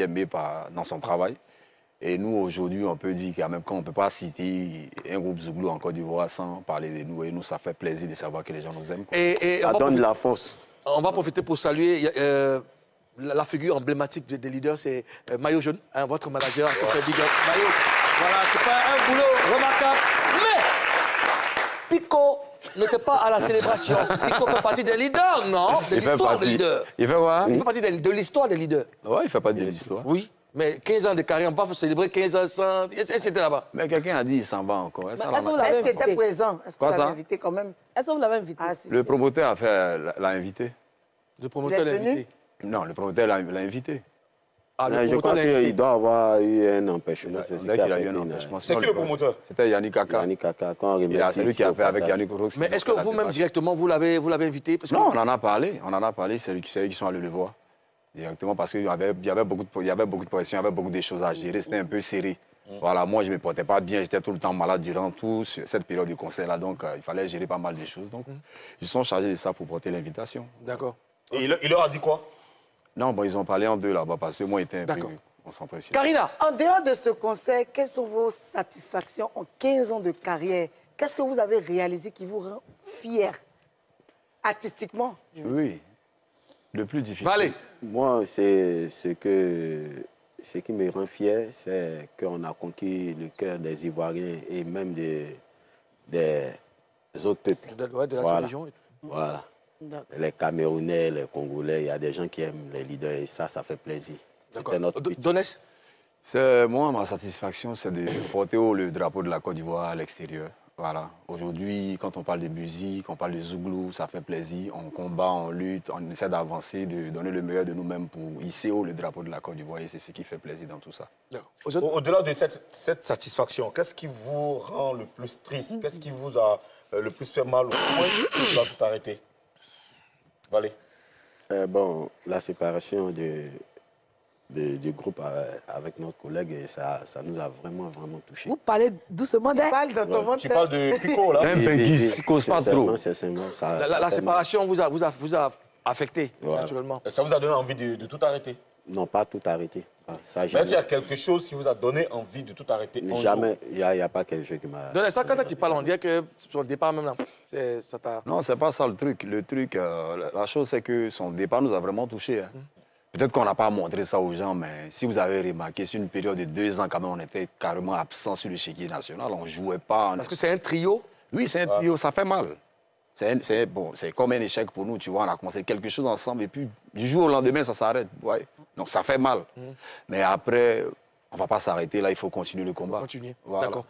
aimé dans son travail. Et nous, aujourd'hui, on peut dire que même quand on ne peut pas citer un groupe Zouglou en Côte d'Ivoire sans parler de nous, et nous, ça fait plaisir de savoir que les gens nous aiment. Ça donne de la force. On va profiter pour saluer la figure emblématique des leaders, c'est Mayo Jaune, hein, votre manager, qui fait big up. Mayo, voilà, qui fait un boulot remarquable. Mais Pico n'était pas à la célébration. Pico fait partie des leaders, non? De l'histoire des leaders. Il fait quoi? Il fait partie de l'histoire des leaders. Oui, il fait partie de l'histoire. Oui, mais 15 ans de carrière, on ne peut pas célébrer 15 ans sans... C'était là-bas. Mais quelqu'un a dit qu'il s'en va encore. Est-ce que vous l'avez invité présent? Est-ce que vous l'avez invité quand même? Est-ce que vous l'avez invité? Le promoteur l'a invité. Le promoteur l'a invité? Non, le promoteur l'a invité. Ah, je crois qu'il doit avoir eu un empêchement. C'est ce qu'il a eu un empêchement. C'est qui le promoteur? C'était Yannick Kaka. Yannick Kaka, quand on remercie. C'est lui qui a fait avec Yannick Rox. Mais est-ce que vous-même, directement, vous l'avez invité? Parce que... Non, on en a parlé. On en a parlé. C'est eux qui sont allés le voir. Directement, parce qu'il y avait beaucoup de pression, il y avait beaucoup de choses à gérer. C'était un peu serré. Voilà, moi, je ne me portais pas bien. J'étais tout le temps malade durant toute cette période du concert-là. Donc, il fallait gérer pas mal de choses. Donc, ils sont chargés de ça pour porter l'invitation. D'accord. Et il leur a dit quoi? Non, bon, ils ont parlé en deux là-bas parce que moi, j'étais un peu concentré sur... Karina! En dehors de ce concert, quelles sont vos satisfactions en 15 ans de carrière? Qu'est-ce que vous avez réalisé qui vous rend fier artistiquement? Oui. Le plus difficile. Allez. Moi, c'est ce qui me rend fier, c'est qu'on a conquis le cœur des Ivoiriens et même des autres peuples. De la région. Voilà. Les Camerounais, les Congolais, il y a des gens qui aiment les leaders et ça fait plaisir. C'était notre but. Donès? Moi, ma satisfaction, c'est de porter haut le drapeau de la Côte d'Ivoire à l'extérieur. Voilà. Aujourd'hui, quand on parle de musique, on parle de Zouglou, ça fait plaisir. On combat, on lutte, on essaie d'avancer, de donner le meilleur de nous-mêmes pour hisser haut le drapeau de la Côte d'Ivoire. Et c'est ce qui fait plaisir dans tout ça. Au-delà de cette satisfaction, qu'est-ce qui vous rend le plus triste? Qu'est-ce qui vous a le plus fait mal au point de tout arrêter? Allez. Bon, la séparation du groupe avec notre collègue, ça nous a vraiment touché. Vous parlez doucement d'un... Tu parles de Pico, là? Un peu qui cause pas trop. La séparation vous a affecté, naturellement. Ça vous a donné envie de tout arrêter? Non, pas tout arrêter. Mais est-ce qu'il y a quelque chose qui vous a donné envie de tout arrêter? Jamais, il n'y a pas quelque chose qui m'a... Dans l'instant, quand tu parles, on dirait que son départ même là, ça t'a... Non, c'est pas ça le truc. Le truc, la chose, c'est que son départ nous a vraiment touchés. Hein. Peut-être qu'on n'a pas montré ça aux gens, mais si vous avez remarqué, sur une période de 2 ans, quand même, on était carrément absent sur le chéquier national. On ne jouait pas. Parce que c'est un trio? Oui, c'est un trio, ça fait mal. C'est comme un échec pour nous, tu vois. On a commencé quelque chose ensemble et puis du jour au lendemain, ça s'arrête. Ouais. Donc ça fait mal. Mais après, on ne va pas s'arrêter. Là, il faut continuer le combat. Continuer. Voilà. D'accord.